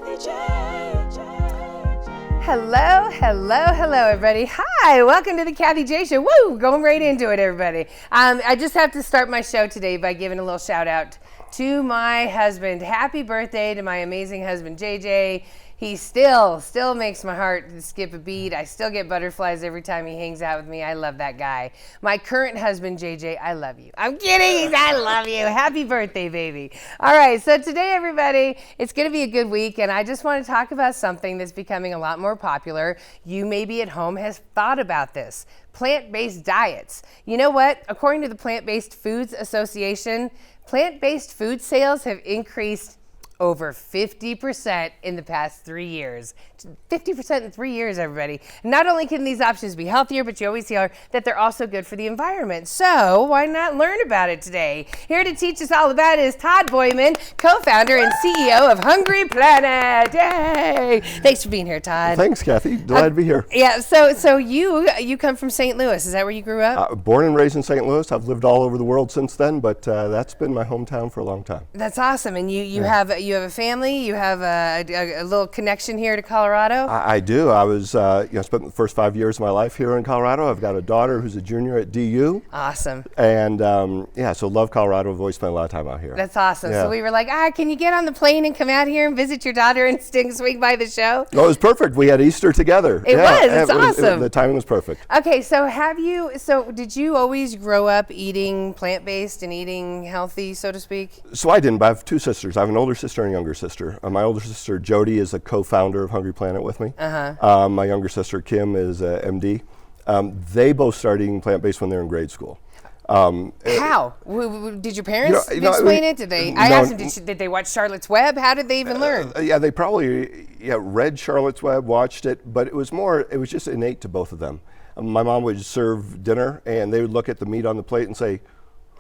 Hello, everybody. Hi, welcome to the Kathie J Show. Woo, going right into it, everybody. I just have to start my show today by giving a little shout out to my husband. Happy birthday to my amazing husband, JJ. He still makes my heart skip a beat. I still get butterflies every time he hangs out with me. I love that guy. My current husband, JJ, I love you. I'm kidding. I love you. Happy birthday, baby. All right, so today, everybody, it's going to be a good week, and I just want to talk about something that's becoming a lot more popular. You maybe at home has thought about this. Plant-based diets. You know what? According to the Plant-Based Foods Association, plant-based food sales have increased over 50% in the past 3 years. 50% in 3 years, everybody. Not only can these options be healthier, but you always hear that they're also good for the environment. So why not learn about it today? Here to teach us all about it is Todd Boyman, co-founder and CEO of Hungry Planet. Yay! Thanks for being here, Todd. Thanks, Kathy. Glad to be here. Yeah, so you come from St. Louis. Is that where you grew up? Born and raised in St. Louis. I've lived all over the world since then, but that's been my hometown for a long time. That's awesome. And you have a family. You have a little connection here to Colorado. I do. I was spent the first 5 years of my life here in Colorado. I've got a daughter who's a junior at DU. Awesome. And so love Colorado. I've always spent a lot of time out here. That's awesome. Yeah. So we were like, can you get on the plane and come out here and visit your daughter and swing by the show? Oh, it was perfect. We had Easter together. It's awesome. The timing was perfect. Okay, so did you always grow up eating plant-based and eating healthy, so to speak? So I didn't, but I have two sisters. I have an older sister and a younger sister. My older sister, Jody, is a co-founder of Hungry Planet with me. My younger sister, Kim, is a MD. They both started eating plant-based when they were in grade school. How? Did your parents explain it? Did they? I asked them, did they watch Charlotte's Web? How did they even learn? They probably read Charlotte's Web, watched it, but it was just innate to both of them. My mom would serve dinner, and they would look at the meat on the plate and say,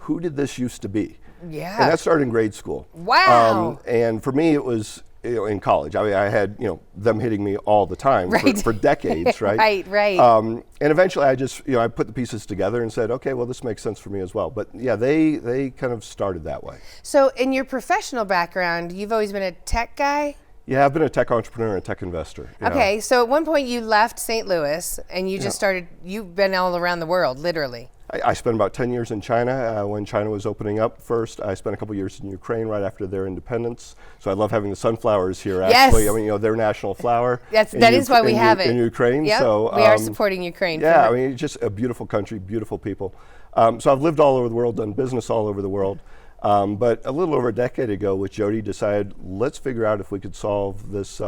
"Who did this used to be?" Yeah. And that started in grade school. Wow. And for me, it was in college. I mean, I had them hitting me all the time for decades, right? Right. And eventually, I just I put the pieces together and said, okay, well, this makes sense for me as well. But yeah, they kind of started that way. So, in your professional background, you've always been a tech guy? Yeah, I've been a tech entrepreneur and a tech investor. Okay, so at one point you left St. Louis and you just started. You've been all around the world, literally. I spent about 10 years in China when China was opening up first. I spent a couple years in Ukraine right after their independence. So I love having the sunflowers here, actually. Yes. I mean, their national flower. That is why we have it. In Ukraine. Yep. So, we are supporting Ukraine. Yeah, I mean, it's just a beautiful country, beautiful people. So I've lived all over the world, done business all over the world. But a little over a decade ago, with Jody, decided let's figure out if we could solve this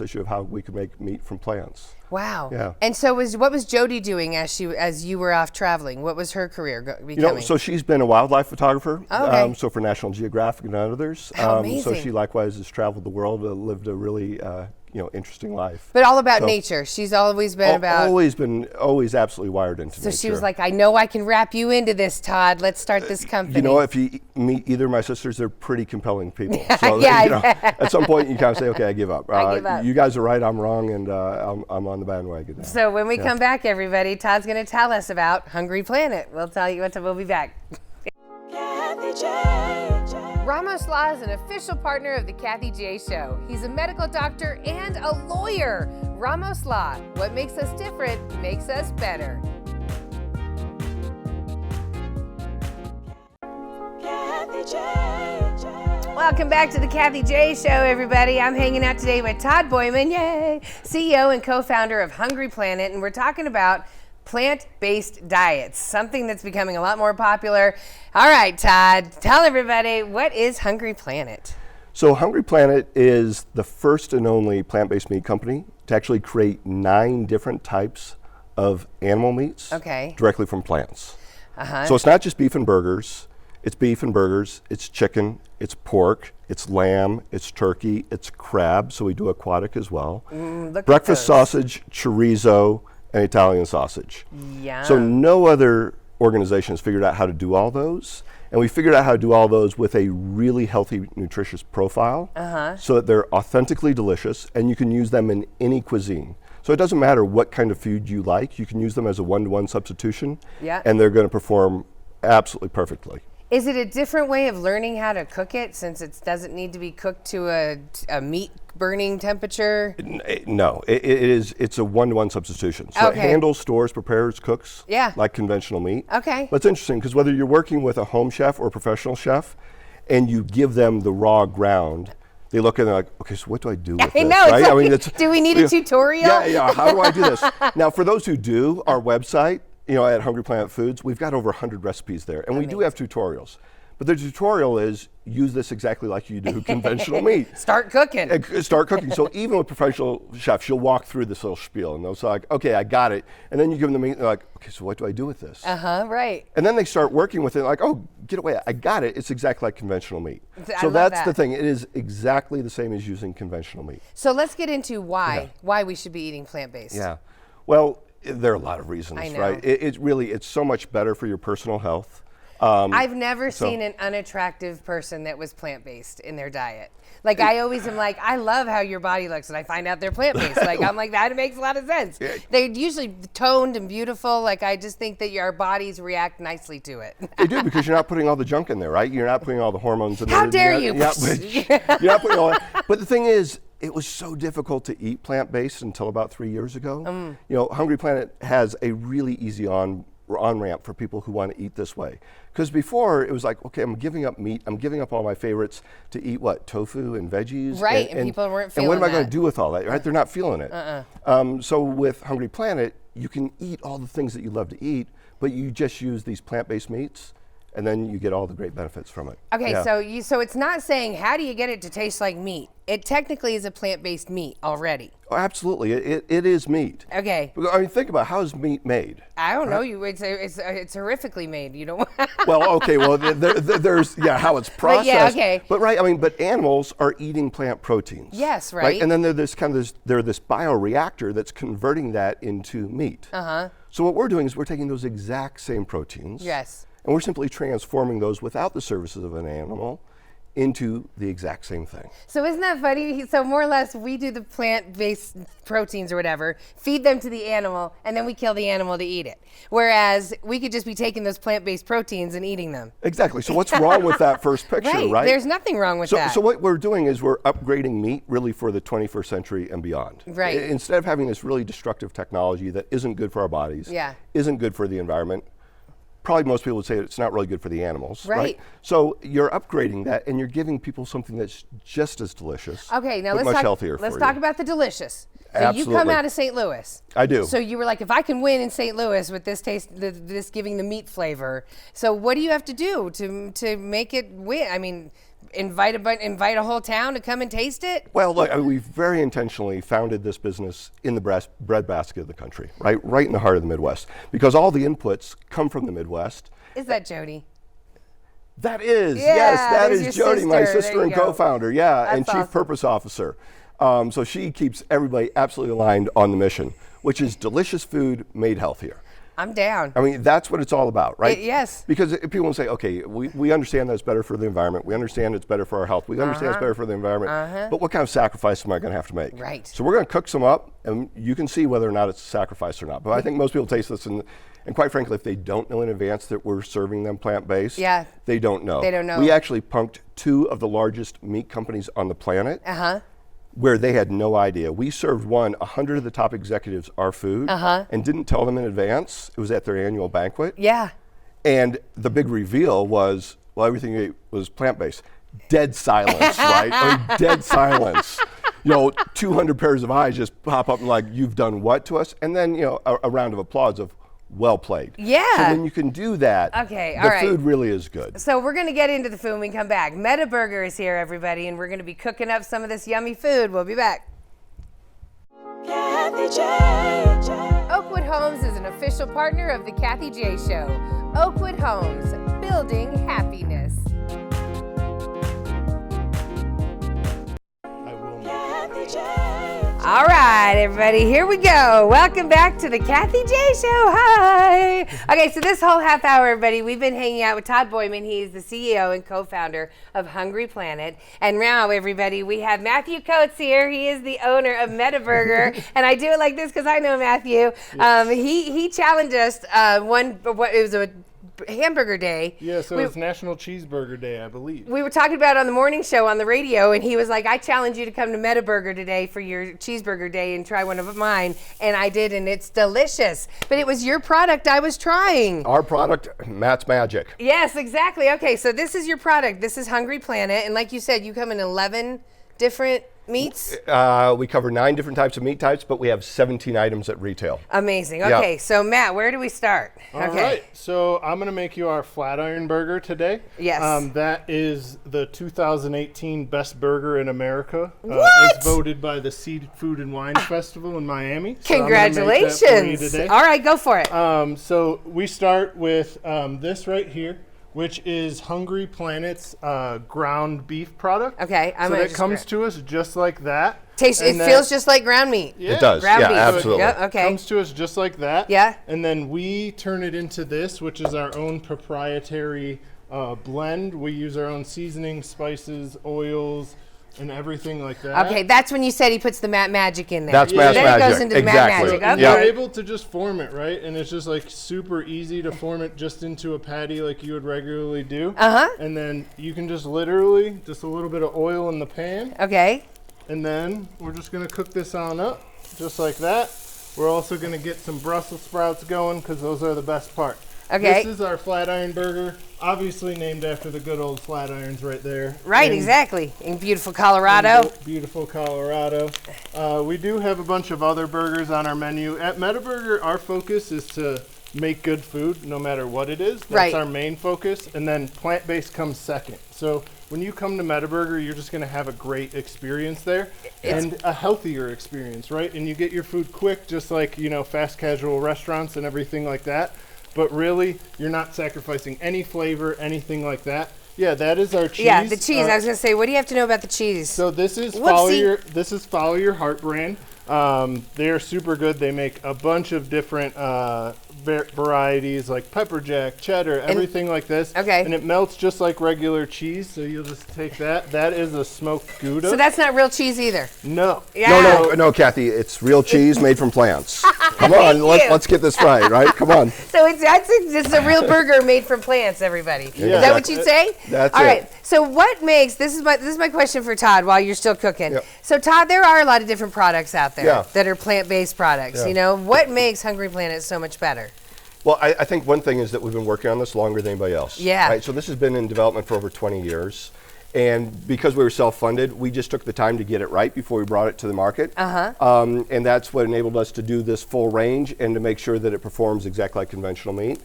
issue of how we could make meat from plants. Wow. Yeah. And so what was Jody doing as you were off traveling? What was her career becoming? So she's been a wildlife photographer. Okay. So for National Geographic and others. How amazing. So she likewise has traveled the world, lived a really interesting life. But all about nature. She's always been about. Always absolutely wired into nature. So she was like, I know I can wrap you into this, Todd. Let's start this company. If you meet either of my sisters, they're pretty compelling people. So at some point you kind of say, okay, I give up. I give up. You guys are right, I'm wrong, and I'm on the bandwagon now. So when we come back, everybody, Todd's going to tell us about Hungry Planet. We'll tell you we'll be back. Ramos Law is an official partner of the Kathie J Show. He's a medical doctor and a lawyer. Ramos Law, what makes us different makes us better. Welcome back to the Kathie J Show, everybody. I'm hanging out today with Todd Boyman, yay, CEO and co-founder of Hungry Planet, and we're talking about plant-based diets, something that's becoming a lot more popular. All right, Todd, tell everybody, what is Hungry Planet? So Hungry Planet is the first and only plant-based meat company to actually create 9 different types of animal meats directly from plants. So it's not just beef and burgers. It's beef and burgers, it's chicken, it's pork, it's lamb, it's turkey, it's crab, so we do aquatic as well. Breakfast sausage, chorizo, and Italian sausage. Yeah. So no other organization has figured out how to do all those. And we figured out how to do all those with a really healthy, nutritious profile so that they're authentically delicious and you can use them in any cuisine. So it doesn't matter what kind of food you like, you can use them as a one-to-one substitution and they're going to perform absolutely perfectly. Is it a different way of learning how to cook it since it doesn't need to be cooked to a meat burning temperature? No, it's a one-to-one substitution. So it handles, stores, prepares, cooks like conventional meat. Okay. But it's interesting because whether you're working with a home chef or a professional chef and you give them the raw ground, they look and they're like, okay, so what do I do with this? Know, right? like, I mean, do we need a tutorial? Yeah, how do I do this? Now, for those who do, our website, at Hungry Planet Foods, we've got over 100 recipes there, and we do have tutorials. But the tutorial is use this exactly like you do conventional meat. Start cooking. Start cooking. So even with professional chefs, you'll walk through this little spiel, and they'll say, like, okay, I got it. And then you give them the meat, and they're like, okay, so what do I do with this? Right. And then they start working with it, like, oh, get away, I got it. It's exactly like conventional meat. So that's the thing. It is exactly the same as using conventional meat. So let's get into why we should be eating plant-based. Yeah. Well, there are a lot of reasons, I know. right? It's so much better for your personal health. I've never seen an unattractive person that was plant-based in their diet. Like, I always am like, I love how your body looks, and I find out they're plant-based. Like, I'm like, that makes a lot of sense. They're usually toned and beautiful. Like, I just think that our bodies react nicely to it. They do, because you're not putting all the junk in there, right? You're not putting all the hormones in there. How dare you? You're not putting all that. But the thing is, it was so difficult to eat plant-based until about 3 years ago. Hungry Planet has a really easy on-ramp for people who want to eat this way. Because before, it was like, okay, I'm giving up meat, I'm giving up all my favorites to eat what? Tofu and veggies? Right, and people weren't feeling that. And what am I going that. to do with all that, right? They're not feeling it. So with Hungry Planet, you can eat all the things that you love to eat, but you just use these plant-based meats, and then you get all the great benefits from it. Okay, so it's not saying how do you get it to taste like meat. It technically is a plant-based meat already. Oh, absolutely, it is meat. Okay. I mean, think about how is meat made? I don't know. It's horrifically made. You don't. Well, okay. Well, there's how it's processed. But right. I mean, but animals are eating plant proteins. Yes. Right. And then they're this bioreactor that's converting that into meat. So what we're doing is we're taking those exact same proteins. Yes. And we're simply transforming those without the services of an animal into the exact same thing. So isn't that funny? So more or less, we do the plant-based proteins or whatever, feed them to the animal, and then we kill the animal to eat it. Whereas we could just be taking those plant-based proteins and eating them. Exactly. So what's wrong with that first picture, right? There's nothing wrong with that. So what we're doing is we're upgrading meat really for the 21st century and beyond. Right. Instead of having this really destructive technology that isn't good for our bodies, isn't good for the environment, probably most people would say it's not really good for the animals, right? So you're upgrading that, and you're giving people something that's just as delicious. Okay, now but much healthier for you. Let's talk about the delicious. So Absolutely. you come out of St. Louis. I do. So you were like, if I can win in St. Louis with this taste, this giving the meat flavor. So what do you have to do to make it win? I mean, invite a whole town to come and taste it? Well, look, we very intentionally founded this business in the breadbasket of the country, right in the heart of the Midwest, because all the inputs come from the Midwest. Is that Jody? That is, yes, that is Jody, my sister and go. co-founder, and Chief awesome. Purpose Officer. So she keeps everybody absolutely aligned on the mission, which is delicious food made healthier. I'm down. I mean, that's what it's all about, right? Yes. Because people will say, okay, we understand that it's better for the environment. We understand it's better for our health. We understand it's better for the environment. But what kind of sacrifice am I going to have to make? Right. So we're going to cook some up, and you can see whether or not it's a sacrifice or not. But I think most people taste this, and quite frankly, if they don't know in advance that we're serving them plant-based, they don't know. They don't know. We actually punked 2 of the largest meat companies on the planet. Where they had no idea. We served 100 of the top executives our food and didn't tell them in advance. It was at their annual banquet. Yeah. And the big reveal was, well, everything you ate was plant-based. Dead silence, right? I mean, dead silence. 200 pairs of eyes just pop up and like, you've done what to us? And then, a round of applause of, well played. Yeah. So when you can do that, the food really is good. So we're going to get into the food when we come back. Meta Burger is here, everybody, and we're going to be cooking up some of this yummy food. We'll be back. Kathie J. Oakwood Homes is an official partner of the Kathie J Show. Oakwood Homes, building happiness. All right, everybody, here we go. Welcome back to the Kathie J Show. Hi. Okay, so this whole half hour, everybody, we've been hanging out with Todd Boyman. He's the CEO and co-founder of Hungry Planet. And now, everybody, we have Matthew Coates here. He is the owner of Meta Burger. And I do it like this because I know Matthew. He challenged us. It was a hamburger day. Yeah, so it's National Cheeseburger Day, I believe. We were talking about it on the morning show on the radio, and he was like, I challenge you to come to Metaburger today for your cheeseburger day and try one of mine. And I did, and it's delicious. But it was your product I was trying. Our product, Matt's Magic. Yes, exactly. Okay, so this is your product. This is Hungry Planet. And like you said, you come in 11 different meats? We cover 9 different types of meat types, but we have 17 items at retail. Amazing. Okay, so Matt, where do we start? All right, so I'm going to make you our flat iron burger today. Yes. That is the 2018 best burger in America. What? It's voted by the Seafood and Wine Festival in Miami. So congratulations. All right, go for it. So we start with this right here, which is Hungry Planet's ground beef product. Okay, so that comes to us just like that. It feels just like ground meat. Yeah. It does. Ground beef. Absolutely. Yep, okay. Comes to us just like that. Yeah. And then we turn it into this, which is our own proprietary blend. We use our own seasoning, spices, oils, and everything like that. Okay, that's when you said he puts the Matt Magic in there. That's Matt's Magic. Then it goes into the Matt Magic. Okay. You're able to just form it, right? And it's just like super easy to form it just into a patty like you would regularly do. And then you can just literally, just a little bit of oil in the pan. Okay. And then we're just gonna cook this on up, just like that. We're also gonna get some Brussels sprouts going because those are the best part. Okay. This is our flat iron burger, obviously named after the good old flat irons right there. Right, exactly. In beautiful Colorado. Beautiful Colorado. We do have a bunch of other burgers on our menu. At Metaburger, our focus is to make good food no matter what it is. That's our main focus. And then plant-based comes second. So when you come to Metaburger, you're just going to have a great experience there and a healthier experience, right? And you get your food quick, just like, you know, fast casual restaurants and everything like that. But really, you're not sacrificing any flavor, anything like that. Yeah, that is our cheese. Yeah, the cheese. I was going to say, what do you have to know about the cheese? So this is Follow Your Heart brand. They are super good. They make a bunch of different varieties like pepper jack, cheddar, everything like this. Okay. And it melts just like regular cheese, so you'll just take that. That is a smoked Gouda. So that's not real cheese either? No. Yeah. No, Kathy. It's real cheese made from plants. Come on, let's get this right, right? Come on. So it's a real burger made from plants, everybody. Yeah. Is that what you'd say? That's All it. right. So what makes, this is my question for Todd while you're still cooking. Yep. So Todd, there are a lot of different products out there that are plant-based products. Yeah. You know, what makes Hungry Planet so much better? Well, I think one thing is that we've been working on this longer than anybody else. Yeah. Right? So this has been in development for over 20 years. And because we were self-funded, we just took the time to get it right before we brought it to the market. And that's what enabled us to do this full range and to make sure that it performs exactly like conventional meat.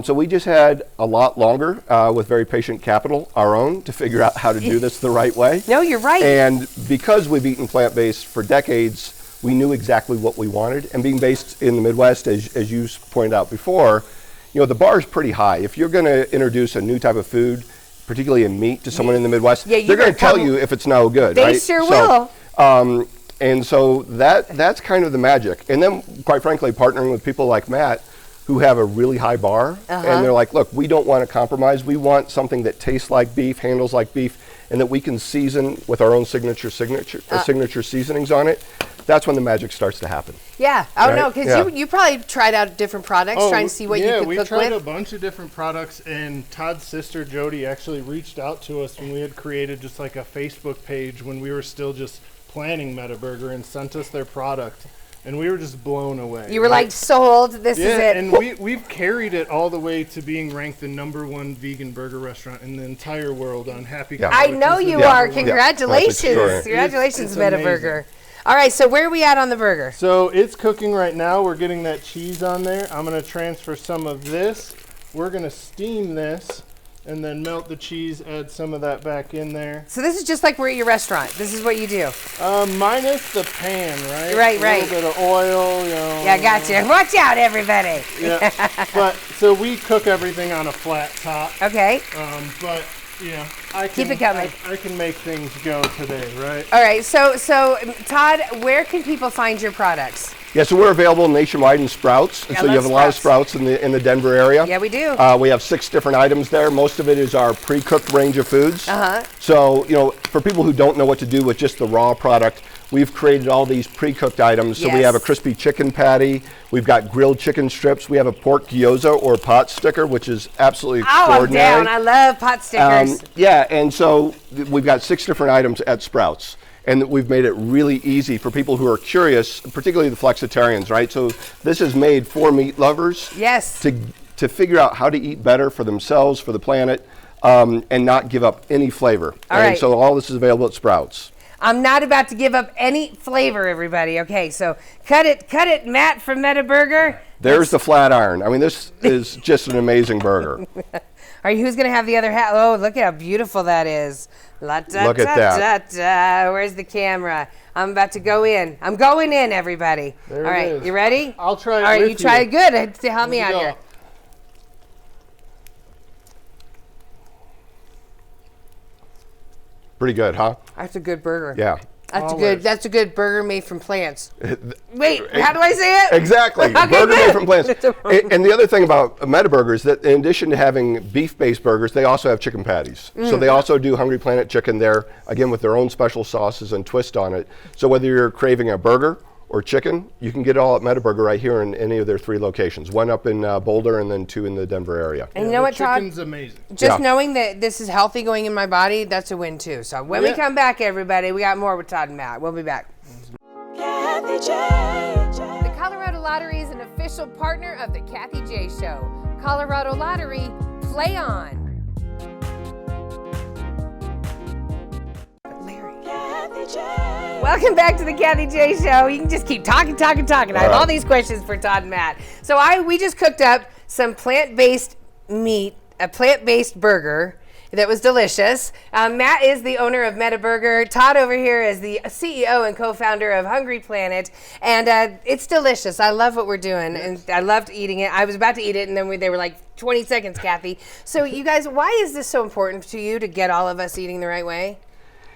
So we just had a lot longer with very patient capital, our own, to figure out how to do this the right way. No, you're right. And because we've eaten plant-based for decades, we knew exactly what we wanted. And being based in the Midwest, as you pointed out before, you know, the bar is pretty high. If you're going to introduce a new type of food, particularly in meat, to someone in the Midwest, they're going to tell you if it's no good. They sure will. And so that's kind of the magic. And then, quite frankly, partnering with people like Matt, who have a really high bar, and they're like, look, we don't want to compromise. We want something that tastes like beef, handles like beef, and that we can season with our own signature seasonings on it. That's when the magic starts to happen. Yeah. Oh, right? No, because you probably tried out different products trying to see what you could cook with. Yeah, we tried a bunch of different products, and Todd's sister, Jody, actually reached out to us when we had created just like a Facebook page when we were still just planning Metaburger, and sent us their product. And we were just blown away. You were like, sold, this is it. And we've carried it all the way to being ranked the #1 vegan burger restaurant in the entire world on Happy Cow. I know you are. Congratulations. Congratulations, Metaburger. All right, so where are we at on the burger? So it's cooking right now. We're getting that cheese on there. I'm going to transfer some of this. We're going to steam this and then melt the cheese, add some of that back in there. So this is just like we're at your restaurant. This is what you do. Minus the pan, right? Right. A little bit of oil, you know. Yeah, gotcha. Watch out, everybody. Yeah. But so we cook everything on a flat top. Okay. But yeah, keep it coming. I can make things go today, right? All right. So Todd, where can people find your products? Yeah, so we're available nationwide in Sprouts. And so you have a lot of Sprouts in the Denver area. Yeah, we do. We have 6 different items there. Most of it is our pre-cooked range of foods. So, you know, for people who don't know what to do with just the raw product, we've created all these pre-cooked items. So we have a crispy chicken patty. We've got grilled chicken strips. We have a pork gyoza or pot sticker, which is absolutely extraordinary. Oh, I'm down. I love pot stickers. Yeah, and so we've got 6 different items at Sprouts. And we've made it really easy for people who are curious, particularly the flexitarians, right? So this is made for meat lovers. Yes. To figure out how to eat better for themselves, for the planet, and not give up any flavor. All right. So all this is available at Sprouts. I'm not about to give up any flavor, everybody. Okay, so cut it, Matt from Metaburger. There's the flat iron. I mean, this is just an amazing burger. All right, who's going to have the other hat? Oh, look at how beautiful that is. Look at that. Where's the camera? I'm about to go in. I'm going in, everybody. There All right, you ready? I'll try it. All right, you try it good. Help me out here. Pretty good, huh? That's a good burger. Yeah. That's a good burger made from plants. Wait, how do I say it? Exactly. Okay, burger good. made from plants. And the other thing about Metaburger is that in addition to having beef-based burgers, they also have chicken patties. So they also do Hungry Planet chicken there, again with their own special sauces and twist on it. So whether you're craving a burger or chicken, you can get it all at Metaburger right here in any of their 3 locations. 1 up in Boulder and then 2 in the Denver area. And you know what, Todd? Chicken's amazing. Just knowing that this is healthy going in my body, that's a win too. So when we come back, everybody, we got more with Todd and Matt. We'll be back. Kathie J. The Colorado Lottery is an official partner of the Kathie J Show. Colorado Lottery, play on. Welcome back to the Kathie J Show. You can just keep talking. I have all these questions for Todd and Matt. So we just cooked up some plant-based meat, a plant-based burger that was delicious. Matt is the owner of Metaburger. Todd over here is the CEO and co-founder of Hungry Planet. And it's delicious. I love what we're doing. And I loved eating it. I was about to eat it, and then they were like, 20 seconds, Kathie. So you guys, why is this so important to you to get all of us eating the right way?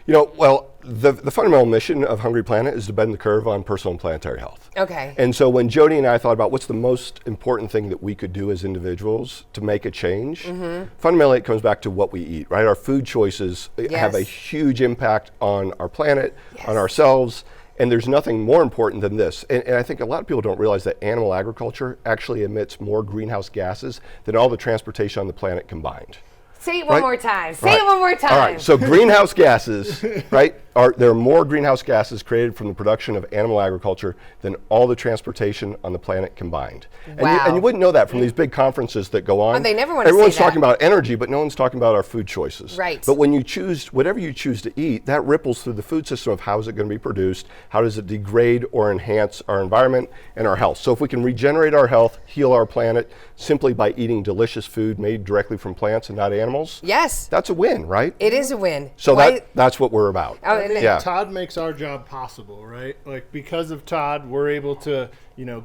You know, well, the fundamental mission of Hungry Planet is to bend the curve on personal and planetary health. Okay. And so when Jody and I thought about what's the most important thing that we could do as individuals to make a change, fundamentally it comes back to what we eat, right? Our food choices have a huge impact on our planet, on ourselves, and there's nothing more important than this. And I think a lot of people don't realize that animal agriculture actually emits more greenhouse gases than all the transportation on the planet combined. Say it one more time. Say it one more time. All right. So greenhouse gases, right? There are more greenhouse gases created from the production of animal agriculture than all the transportation on the planet combined. Wow. And you wouldn't know that from these big conferences that go on. Oh, they never want to Everyone's say that. talking about energy, but no one's talking about our food choices. Right. But when you choose, whatever you choose to eat, that ripples through the food system of how is it going to be produced, how does it degrade or enhance our environment and our health. So if we can regenerate our health, heal our planet, simply by eating delicious food made directly from plants and not animals, that's a win, right? It is a win. So that's what we're about. Oh, and Todd makes our job possible, right? Like because of Todd, we're able to,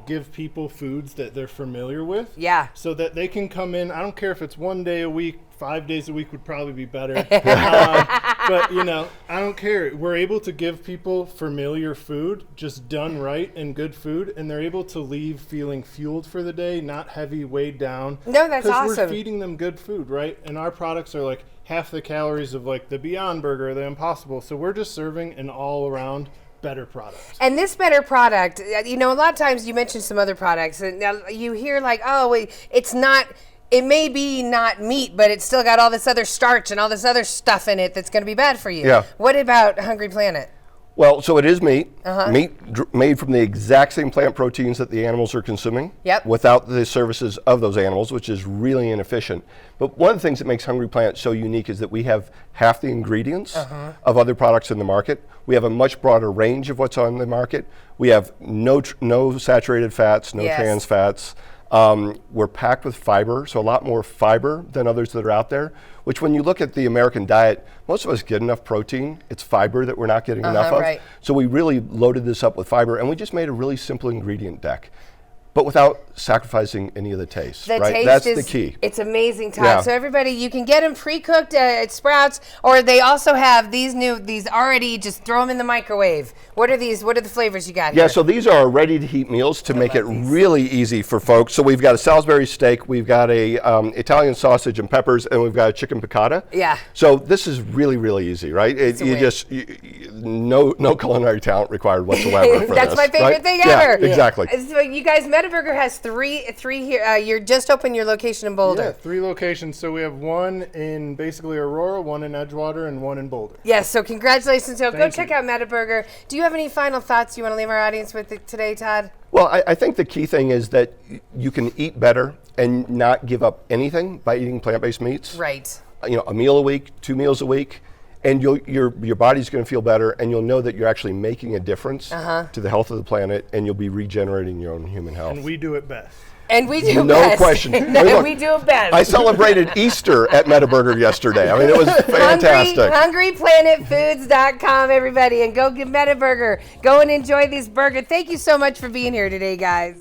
give people foods that they're familiar with. Yeah. So that they can come in. I don't care if it's 1 day a week, 5 days a week would probably be better. But I don't care. We're able to give people familiar food, just done right and good food, and they're able to leave feeling fueled for the day, not heavy, weighed down. No, that's awesome. Because we're feeding them good food, right? And our products are like half the calories of like the Beyond Burger, the Impossible. So we're just serving an all-around better product. And this better product, a lot of times you mentioned some other products, and you hear like, it's not. It may be not meat, but it's still got all this other starch and all this other stuff in it that's going to be bad for you. Yeah. What about Hungry Planet? Well, so it is meat. Meat made from the exact same plant proteins that the animals are consuming. Yep. Without the services of those animals, which is really inefficient. But one of the things that makes Hungry Planet so unique is that we have half the ingredients of other products in the market. We have a much broader range of what's on the market. We have no saturated fats, no trans fats. We're packed with fiber, so a lot more fiber than others that are out there, which when you look at the American diet, most of us get enough protein. It's fiber that we're not getting enough of. Right. So we really loaded this up with fiber, and we just made a really simple ingredient deck. but without sacrificing any of the taste. The right? taste That's is, the key. It's amazing, Todd. Yeah. So everybody, you can get them pre-cooked at Sprouts, or they also have these already, just throw them in the microwave. What are these? What are the flavors you got here? Yeah, so these are ready-to-heat meals to make it really easy for folks. So we've got a Salisbury steak, we've got a Italian sausage and peppers, and we've got a chicken piccata. Yeah. So this is really, really easy, right? No culinary talent required whatsoever for That's this, my favorite right? thing ever. Yeah, exactly. So you guys, Metaburger has three here. You're just opened your location in Boulder. Yeah, 3 locations. So we have one in basically Aurora, one in Edgewater, and one in Boulder. Yes, so congratulations. So go Thank check you. out Metaburger. Do you have any final thoughts you want to leave our audience with today, Todd? Well, I think the key thing is that you can eat better and not give up anything by eating plant-based meats. Right. You know, a meal a week, 2 meals a week, and your body's going to feel better, and you'll know that you're actually making a difference to the health of the planet, and you'll be regenerating your own human health. And we do it best. And we do no best. question. No, I mean, look, we do it best. I celebrated Easter at Metaburger yesterday. I mean, it was fantastic. HungryPlanetFoods.com, everybody, and go get Metaburger. Go and enjoy this burger. Thank you so much for being here today, guys.